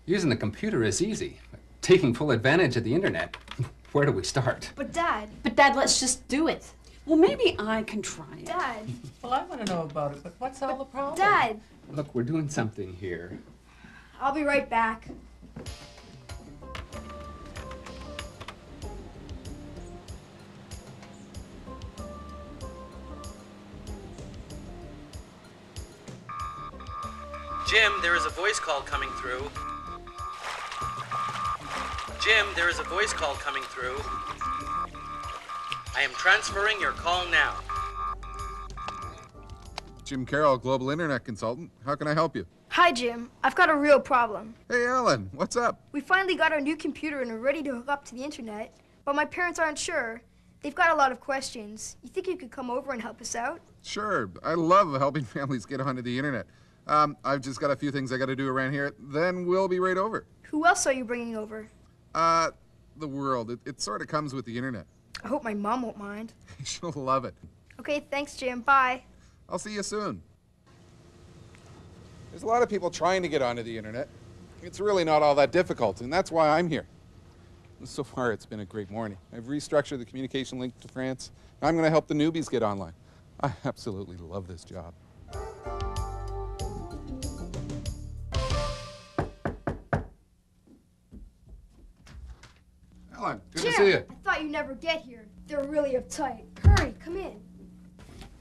Using the computer is easy. Taking full advantage of the internet, where do we start? But Dad, let's just do it. Well, maybe I can try it. Dad. Well, I want to know about it, but what's all the problem? Dad. Look, we're doing something here. I'll be right back. Jim, there is a voice call coming through. Jim, there is a voice call coming through. I am transferring your call now. Jim Carroll, Global Internet Consultant. How can I help you? Hi, Jim. I've got a real problem. Hey, Alan. What's up? We finally got our new computer and are ready to hook up to the internet, but my parents aren't sure. They've got a lot of questions. You think you could come over and help us out? Sure. I love helping families get onto the internet. I've just got a few things I got to do around here. Then we'll be right over. Who else are you bringing over? The world. It sort of comes with the internet. I hope my mom won't mind. She'll love it. Okay, thanks, Jim. Bye. I'll see you soon. There's a lot of people trying to get onto the internet. It's really not all that difficult, and that's why I'm here. So far, it's been a great morning. I've restructured the communication link to France. And I'm going to help the newbies get online. I absolutely love this job. Alan, good to see you. I thought you'd never get here. They're really uptight. Hurry, come in.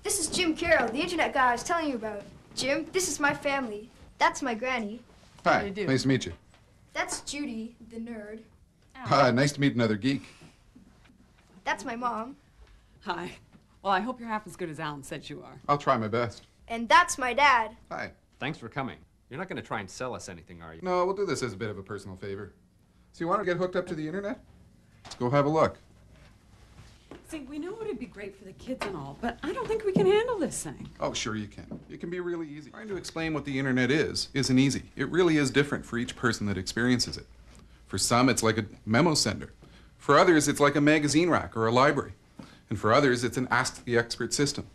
This is Jim Carroll, the internet guy I was telling you about. Jim, this is my family. That's my granny. Hi, nice to meet you. That's Judy, the nerd. Nice to meet another geek. That's my mom. Hi. Well, I hope you're half as good as Alan said you are. I'll try my best. And that's my dad. Hi. Thanks for coming. You're not going to try and sell us anything, are you? No, we'll do this as a bit of a personal favor. So you want to get hooked up to the internet? Let's go have a look. See, we know it'd be great for the kids and all, but I don't think we can handle this thing. Oh, sure you can. It can be really easy. Trying to explain what the internet isn't easy. It really is different for each person that experiences it. For some, it's like a memo sender. For others, it's like a magazine rack or a library. And for others, it's an Ask the Expert system.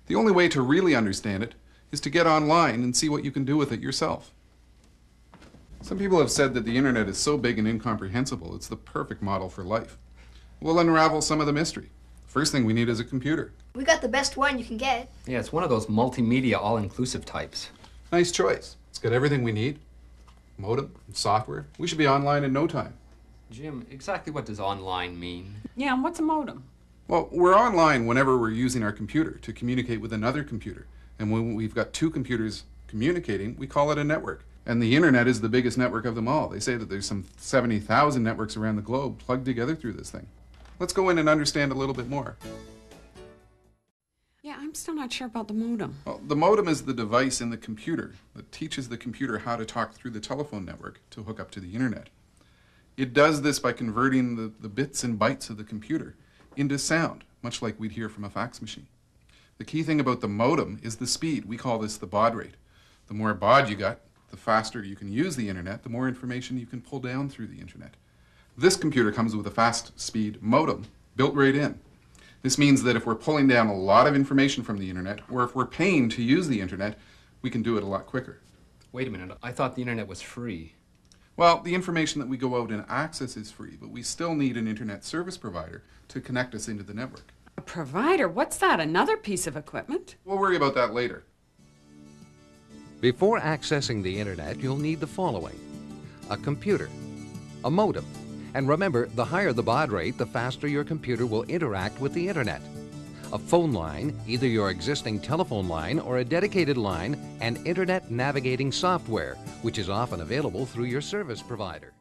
The only way to really understand it is to get online and see what you can do with it yourself. Some people have said that the internet is so big and incomprehensible, it's the perfect model for life. We'll unravel some of the mystery. First thing we need is a computer. We got the best one you can get. Yeah, it's one of those multimedia all-inclusive types. Nice choice. It's got everything we need. Modem, software. We should be online in no time. Jim, exactly what does online mean? Yeah, and what's a modem? Well, we're online whenever we're using our computer to communicate with another computer. And when we've got two computers communicating, we call it a network. And the internet is the biggest network of them all. They say that there's some 70,000 networks around the globe plugged together through this thing. Let's go in and understand a little bit more. Yeah, I'm still not sure about the modem. Well, the modem is the device in the computer that teaches the computer how to talk through the telephone network to hook up to the internet. It does this by converting the bits and bytes of the computer into sound, much like we'd hear from a fax machine. The key thing about the modem is the speed. We call this the baud rate. The more baud you got, the faster you can use the internet, the more information you can pull down through the internet. This computer comes with a fast speed modem built right in. This means that if we're pulling down a lot of information from the internet, or if we're paying to use the internet, we can do it a lot quicker. Wait a minute, I thought the internet was free. Well, the information that we go out and access is free, but we still need an internet service provider to connect us into the network. A provider? What's that? Another piece of equipment? We'll worry about that later. Before accessing the internet, you'll need the following: a computer, a modem, and remember, the higher the baud rate, the faster your computer will interact with the internet. A phone line, either your existing telephone line or a dedicated line, and internet navigating software, which is often available through your service provider.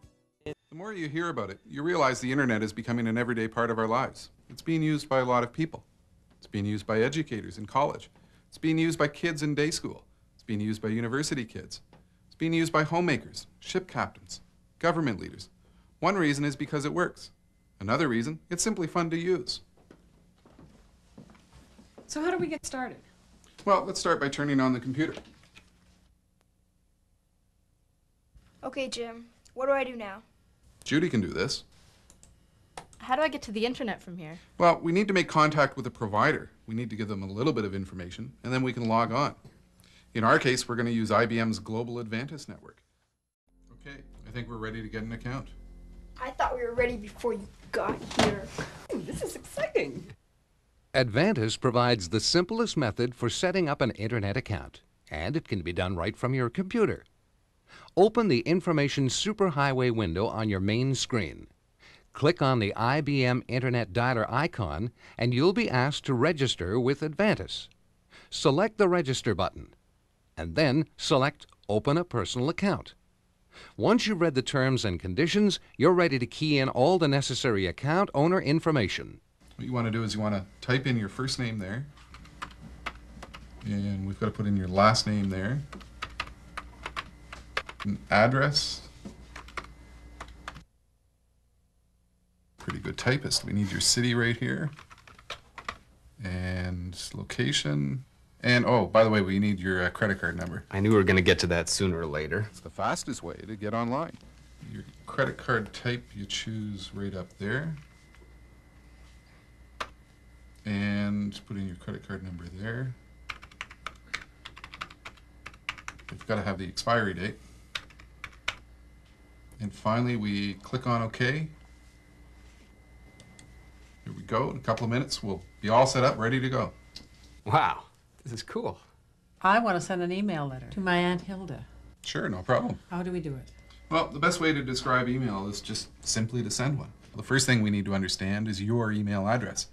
The more you hear about it, you realize the internet is becoming an everyday part of our lives. It's being used by a lot of people. It's being used by educators in college. It's being used by kids in day school. It's being used by university kids. It's being used by homemakers, ship captains, government leaders. One reason is because it works. Another reason, it's simply fun to use. So how do we get started? Well, let's start by turning on the computer. Okay, Jim. What do I do now? Judy can do this. How do I get to the internet from here? Well, we need to make contact with a provider. We need to give them a little bit of information, and then we can log on. In our case, we're going to use IBM's Global Advantage Network. Okay, I think we're ready to get an account. I thought we were ready before you got here. Ooh, this is exciting. Advantis provides the simplest method for setting up an internet account, and it can be done right from your computer. Open the Information Superhighway window on your main screen. Click on the IBM Internet Dialer icon, and you'll be asked to register with Advantis. Select the Register button, and then select Open a Personal Account. Once you've read the terms and conditions, you're ready to key in all the necessary account owner information. What you want to do is you want to type in your first name there, and we've got to put in your last name there, an address. Pretty good typist. We need your city right here, and location, and oh, by the way, we need your credit card number. I knew we were going to get to that sooner or later. It's the fastest way to get online. Your credit card type you choose right up there. And put in your credit card number there. You've got to have the expiry date. And finally, we click on OK. Here we go. In a couple of minutes, we'll be all set up, ready to go. Wow, this is cool. I want to send an email letter to my Aunt Hilda. Sure, no problem. How do we do it? Well, the best way to describe email is just simply to send one. The first thing we need to understand is your email address.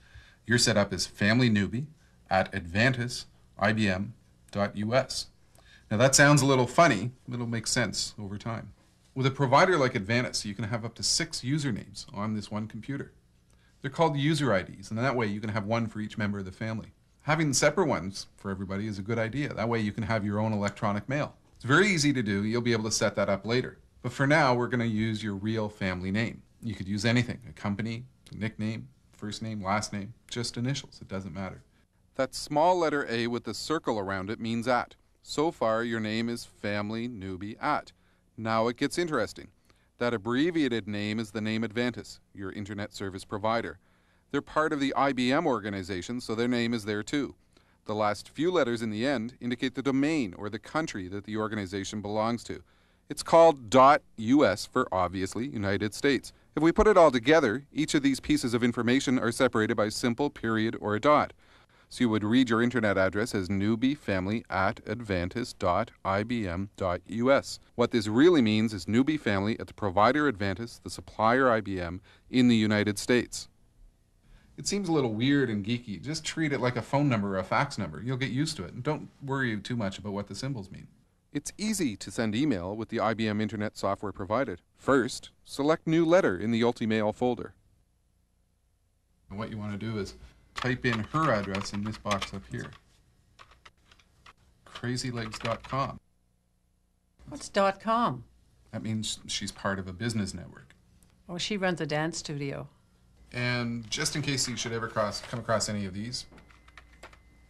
Your setup is familynewbie@advantisibm.us. Now that sounds a little funny, but it'll make sense over time. With a provider like Advantis, you can have up to 6 usernames on this one computer. They're called user IDs, and that way you can have one for each member of the family. Having separate ones for everybody is a good idea. That way you can have your own electronic mail. It's very easy to do. You'll be able to set that up later. But for now, we're going to use your real family name. You could use anything, a company, a nickname, first name, last name, just initials. It doesn't matter. That small letter A with the circle around it means at. So far, your name is Family Newbie at. Now it gets interesting. That abbreviated name is the name Advantis, your internet service provider. They're part of the IBM organization, so their name is there too. The last few letters in the end indicate the domain or the country that the organization belongs to. It's called .us for, obviously, United States. If we put it all together, each of these pieces of information are separated by a simple period or a dot. So you would read your internet address as newbiefamily@advantis.ibm.us. What this really means is Newbie family at the provider Advantis, the supplier IBM, in the United States. It seems a little weird and geeky. Just treat it like a phone number or a fax number. You'll get used to it, and don't worry too much about what the symbols mean. It's easy to send email with the IBM Internet software provided. First, select New Letter in the Ultimail folder. And what you want to do is type in her address in this box up here. crazylegs.com. What's .com? That means she's part of a business network. Oh, she runs a dance studio. And just in case you should ever come across any of these,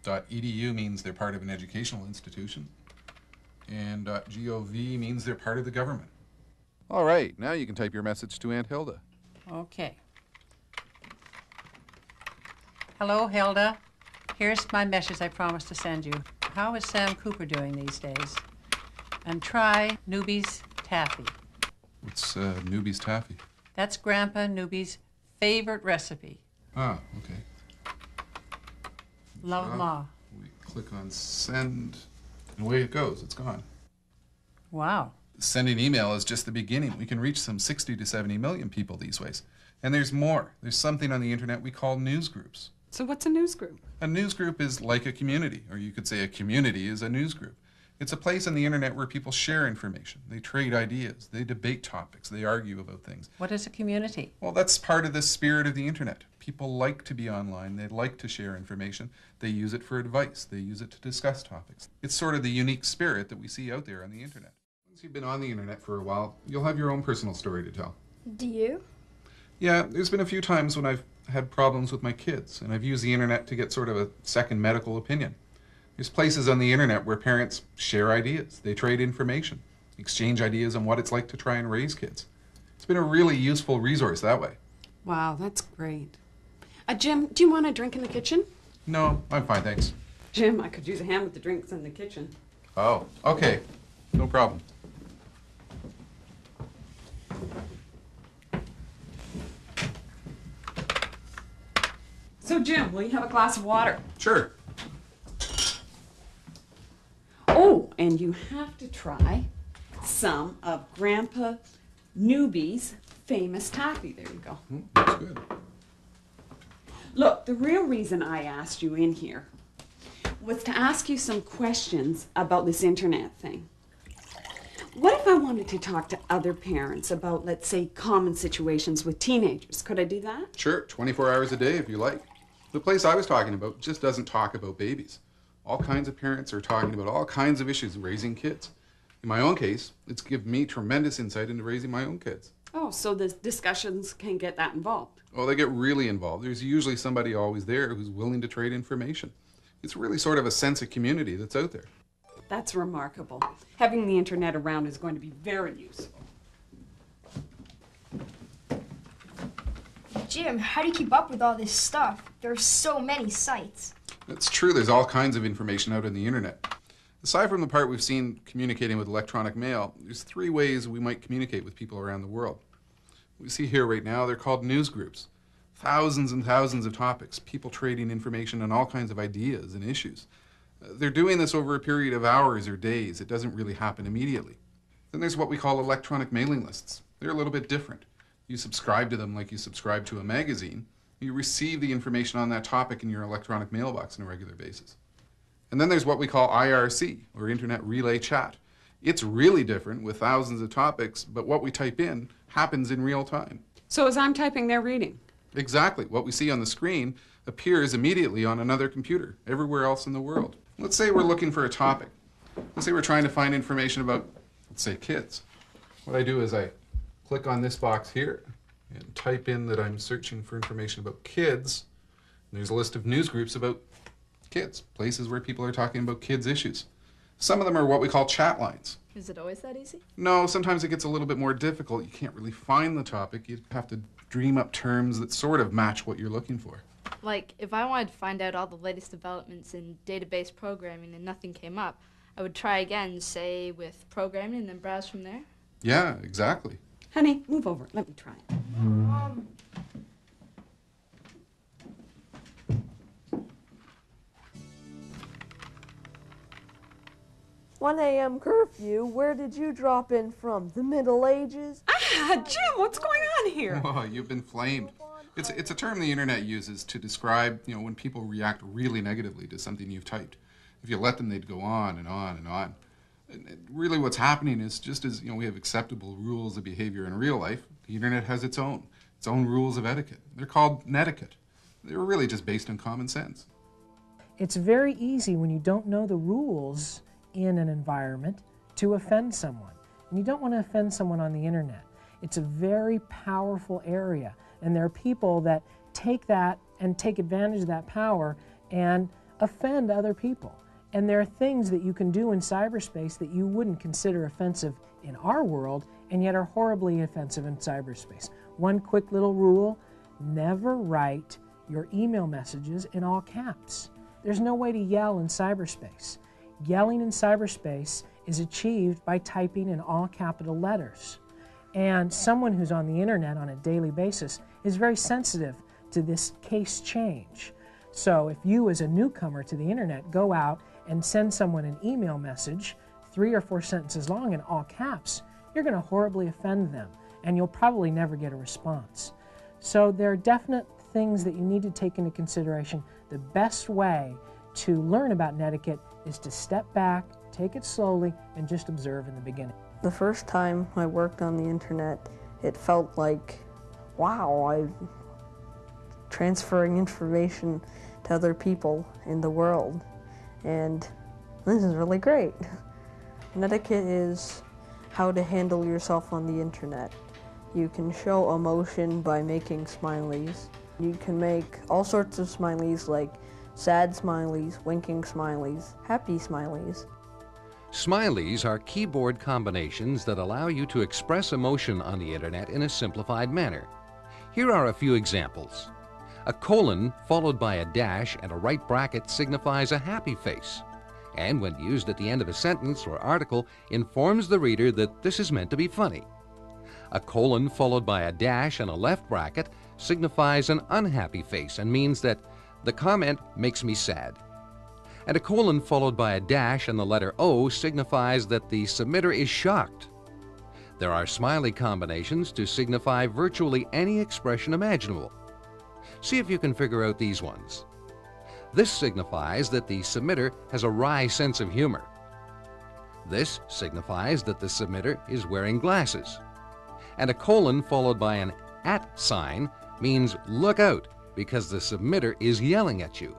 .edu means they're part of an educational institution. And .gov means they're part of the government. All right, now you can type your message to Aunt Hilda. Okay. Hello, Hilda. Here's my message I promised to send you. How is Sam Cooper doing these days? And try Newbie's taffy. What's Newbie's taffy? That's Grandpa Newbie's favorite recipe. Ah, okay. Love, Ma. We click on send, and away it goes. It's gone. Wow. Sending email is just the beginning. We can reach some 60 to 70 million people these ways. And there's more. There's something on the internet we call news groups. So what's a news group? A news group is like a community, or you could say a community is a news group. It's a place on the internet where people share information. They trade ideas. They debate topics. They argue about things. What is a community? Well, that's part of the spirit of the internet. People like to be online. They like to share information. They use it for advice. They use it to discuss topics. It's sort of the unique spirit that we see out there on the internet. Once you've been on the internet for a while, you'll have your own personal story to tell. Do you? Yeah, there's been a few times when I've had problems with my kids, and I've used the internet to get sort of a second medical opinion. There's places on the internet where parents share ideas. They trade information, exchange ideas on what it's like to try and raise kids. It's been a really useful resource that way. Wow, that's great. Jim, do you want a drink in the kitchen? No, I'm fine, thanks. Jim, I could use a hand with the drinks in the kitchen. Oh, okay. No problem. So, Jim, will you have a glass of water? Sure. Oh, and you have to try some of Grandpa Newbie's famous taffy. There you go. That's good. Look, the real reason I asked you in here was to ask you some questions about this internet thing. What if I wanted to talk to other parents about, let's say, common situations with teenagers? Could I do that? Sure, 24 hours a day if you like. The place I was talking about just doesn't talk about babies. All kinds of parents are talking about all kinds of issues raising kids. In my own case, it's given me tremendous insight into raising my own kids. Oh, so the discussions can get that involved. Oh, they get really involved. There's usually somebody always there who's willing to trade information. It's really sort of a sense of community that's out there. That's remarkable. Having the internet around is going to be very useful. Jim, how do you keep up with all this stuff? There are so many sites. It's true, there's all kinds of information out on the internet. Aside from the part we've seen communicating with electronic mail, there's 3 ways we might communicate with people around the world. We see here right now, they're called news groups. Thousands and thousands of topics, people trading information on all kinds of ideas and issues. They're doing this over a period of hours or days. It doesn't really happen immediately. Then there's what we call electronic mailing lists. They're a little bit different. You subscribe to them like you subscribe to a magazine. You receive the information on that topic in your electronic mailbox on a regular basis. And then there's what we call IRC, or Internet Relay Chat. It's really different with thousands of topics, but what we type in happens in real time. So as I'm typing, they're reading. Exactly. What we see on the screen appears immediately on another computer, everywhere else in the world. Let's say we're looking for a topic. Let's say we're trying to find information about, let's say, kids. What I do is I click on this box here and type in that I'm searching for information about kids. And there's a list of news groups about kids, places where people are talking about kids' issues. Some of them are what we call chat lines. Is it always that easy? No, sometimes it gets a little bit more difficult. You can't really find the topic. You have to dream up terms that sort of match what you're looking for. Like, if I wanted to find out all the latest developments in database programming and nothing came up, I would try again, say, with programming and then browse from there? Yeah, exactly. Honey, move over. Let me try. 1 a.m. curfew, where did you drop in from? The Middle Ages? Ah, Jim, what's going on here? Oh, you've been flamed. It's a term the internet uses to describe, when people react really negatively to something you've typed. If you let them, they'd go on and on and on. And really what's happening is just as, we have acceptable rules of behavior in real life, the internet has its own rules of etiquette. They're called Netiquette. They're really just based on common sense. It's very easy when you don't know the rules in an environment to offend someone. And you don't want to offend someone on the internet. It's a very powerful area, and there are people that take that and take advantage of that power and offend other people. And there are things that you can do in cyberspace that you wouldn't consider offensive in our world and yet are horribly offensive in cyberspace. One quick little rule: never write your email messages in all caps. There's no way to yell in cyberspace. Yelling in cyberspace is achieved by typing in all capital letters. And someone who's on the internet on a daily basis is very sensitive to this case change. So if you, as a newcomer to the internet, go out and send someone an email message 3 or 4 sentences long in all caps, you're going to horribly offend them, and you'll probably never get a response. So there are definite things that you need to take into consideration. The best way to learn about netiquette is to step back, take it slowly, and just observe in the beginning. The first time I worked on the internet, it felt like, wow, I'm transferring information to other people in the world, and this is really great. Netiquette is how to handle yourself on the internet. You can show emotion by making smileys. You can make all sorts of smileys, like sad smileys, winking smileys, happy smileys. Smileys are keyboard combinations that allow you to express emotion on the internet in a simplified manner. Here are a few examples. A colon followed by a dash and a right bracket signifies a happy face, and when used at the end of a sentence or article, informs the reader that this is meant to be funny. A colon followed by a dash and a left bracket signifies an unhappy face and means that The comment makes me sad. And a colon followed by a dash and the letter O signifies that the submitter is shocked. There are smiley combinations to signify virtually any expression imaginable. See if you can figure out these ones. This signifies that the submitter has a wry sense of humor. This signifies that the submitter is wearing glasses. And a colon followed by an @ sign means look out, because the submitter is yelling at you.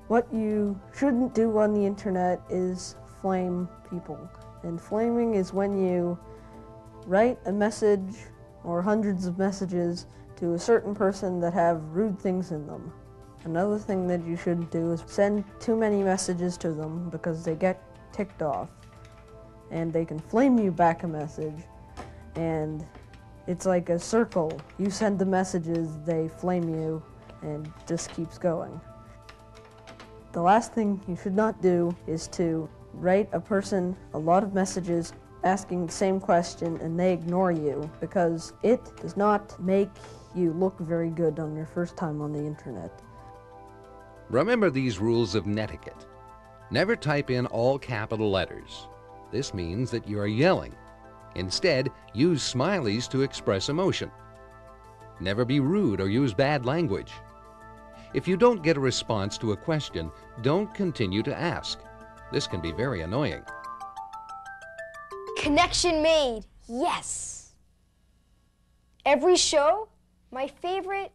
What you shouldn't do on the internet is flame people. And flaming is when you write a message or hundreds of messages to a certain person that have rude things in them. Another thing that you shouldn't do is send too many messages to them because they get ticked off and they can flame you back a message, and it's like a circle. You send the messages, they flame you, and just keeps going. The last thing you should not do is to write a person a lot of messages asking the same question and they ignore you, because it does not make you look very good on your first time on the internet. Remember these rules of netiquette. Never type in all capital letters. This means that you are yelling. Instead, use smileys to express emotion. Never be rude or use bad language. If you don't get a response to a question, don't continue to ask. This can be very annoying. Connection made. Yes. Every show, my favorite,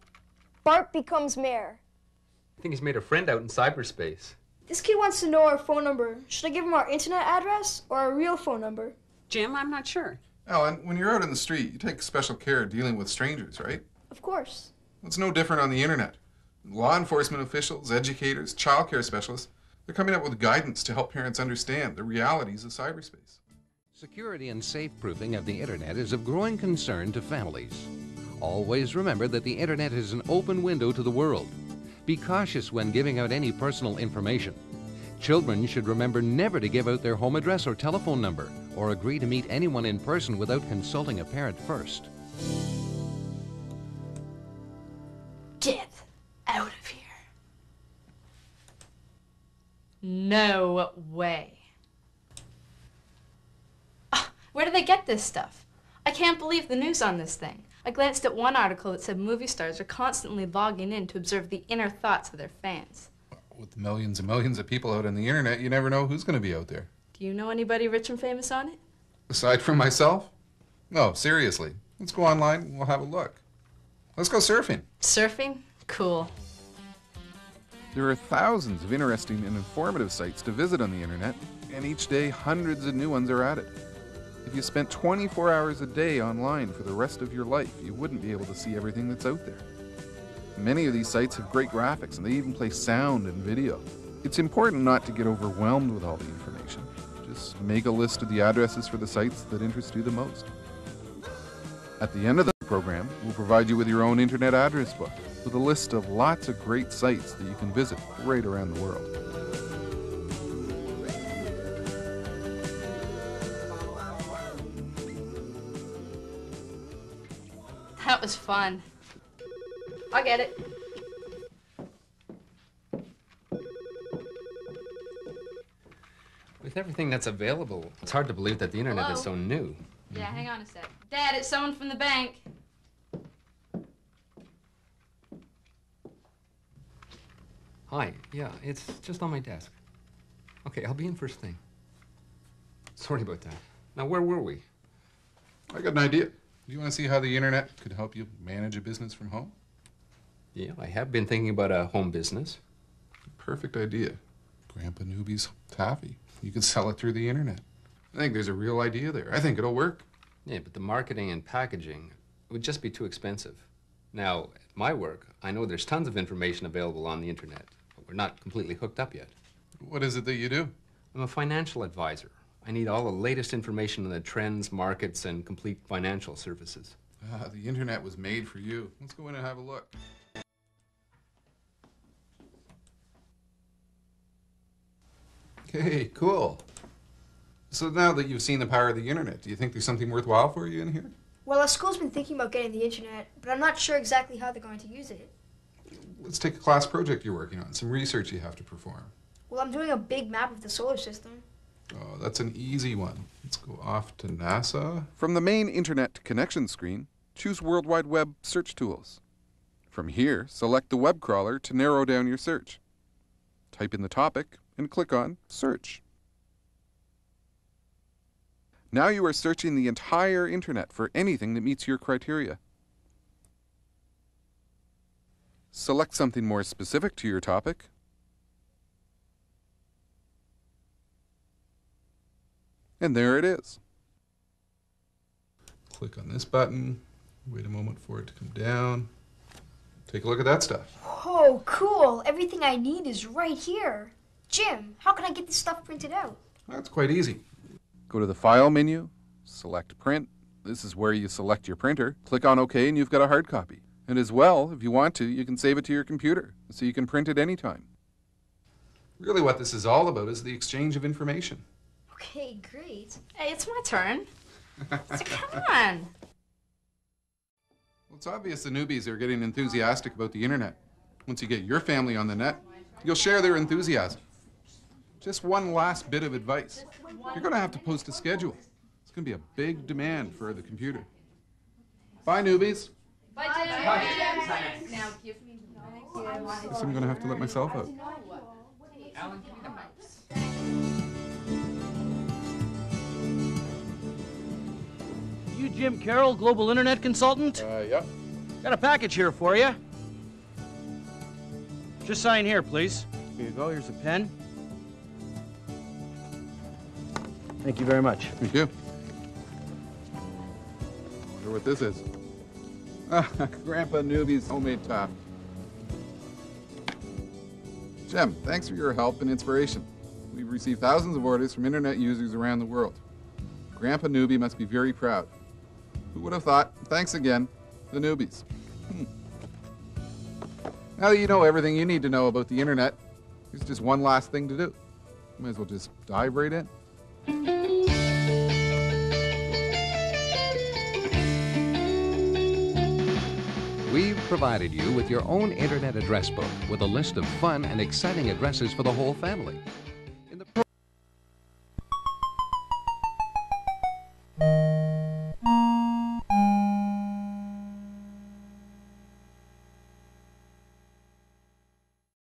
Bart Becomes Mayor. I think he's made a friend out in cyberspace. This kid wants to know our phone number. Should I give him our internet address or our real phone number? Jim, I'm not sure. Alan, when you're out in the street, you take special care dealing with strangers, right? Of course. It's no different on the internet. Law enforcement officials, educators, childcare specialists, they're coming up with guidance to help parents understand the realities of cyberspace. Security and safe-proofing of the internet is of growing concern to families. Always remember that the internet is an open window to the world. Be cautious when giving out any personal information. Children should remember never to give out their home address or telephone number, or agree to meet anyone in person without consulting a parent first. Get out of here. No way. Where do they get this stuff? I can't believe the news on this thing. I glanced at one article that said movie stars are constantly logging in to observe the inner thoughts of their fans. With millions and millions of people out on the internet, you never know who's going to be out there. Do you know anybody rich and famous on it? Aside from myself? No, seriously. Let's go online and we'll have a look. Let's go surfing. Surfing? Cool. There are thousands of interesting and informative sites to visit on the internet, and each day hundreds of new ones are added. If you spent 24 hours a day online for the rest of your life, you wouldn't be able to see everything that's out there. Many of these sites have great graphics, and they even play sound and video. It's important not to get overwhelmed with all the information. Just make a list of the addresses for the sites that interest you the most. At the end of the program, we'll provide you with your own internet address book with a list of lots of great sites that you can visit right around the world. That was fun. I'll get it. With everything that's available, it's hard to believe that the internet Hello? is so new. Yeah, hang on a sec. Dad, it's someone from the bank. Hi, yeah, it's just on my desk. Okay, I'll be in first thing. Sorry about that. Now, where were we? I got an idea. Do you want to see how the internet could help you manage a business from home? Yeah, I have been thinking about a home business. Perfect idea. Grandpa Newbie's taffy. You could sell it through the internet. I think there's a real idea there. I think it'll work. Yeah, but the marketing and packaging would just be too expensive. Now, at my work, I know there's tons of information available on the internet, but we're not completely hooked up yet. What is it that you do? I'm a financial advisor. I need all the latest information on the trends, markets, and complete financial services. The internet was made for you. Let's go in and have a look. Okay, cool. So now that you've seen the power of the internet, do you think there's something worthwhile for you in here? Well, our school's been thinking about getting the internet, but I'm not sure exactly how they're going to use it. Let's take a class project you're working on, some research you have to perform. Well, I'm doing a big map of the solar system. Oh, that's an easy one. Let's go off to NASA. From the main internet connection screen, choose World Wide Web search tools. From here, select the web crawler to narrow down your search. Type in the topic and click on Search. Now you are searching the entire internet for anything that meets your criteria. Select something more specific to your topic. And there it is. Click on this button, wait a moment for it to come down. Take a look at that stuff. Whoa, cool. Everything I need is right here. Jim, how can I get this stuff printed out? That's quite easy. Go to the File menu, select Print. This is where you select your printer. Click on OK and you've got a hard copy. And as well, if you want to, you can save it to your computer so you can print it anytime. Really what this is all about is the exchange of information. Okay, great. Hey, it's my turn. So come on. Well, it's obvious the newbies are getting enthusiastic about the internet. Once you get your family on the net, you'll share their enthusiasm. Just one last bit of advice. You're going to have to post a schedule. It's going to be a big demand for the computer. Bye, newbies. Bye, Jim. Bye, Jim. Now give me the I guess I'm going to have to let myself out. Alan, give me the mouse. You Jim Carroll, Global Internet Consultant? Yep. Got a package here for you. Just sign here, please. Here you go. Here's a pen. Thank you very much. Thank you. Wonder what this is. Grandpa Newbie's homemade top. Jim, thanks for your help and inspiration. We've received thousands of orders from internet users around the world. Grandpa Newbie must be very proud. Who would have thought? Thanks again, the newbies. Now that you know everything you need to know about the internet, there's just one last thing to do. Might as well just dive right in. We've provided you with your own internet address book with a list of fun and exciting addresses for the whole family.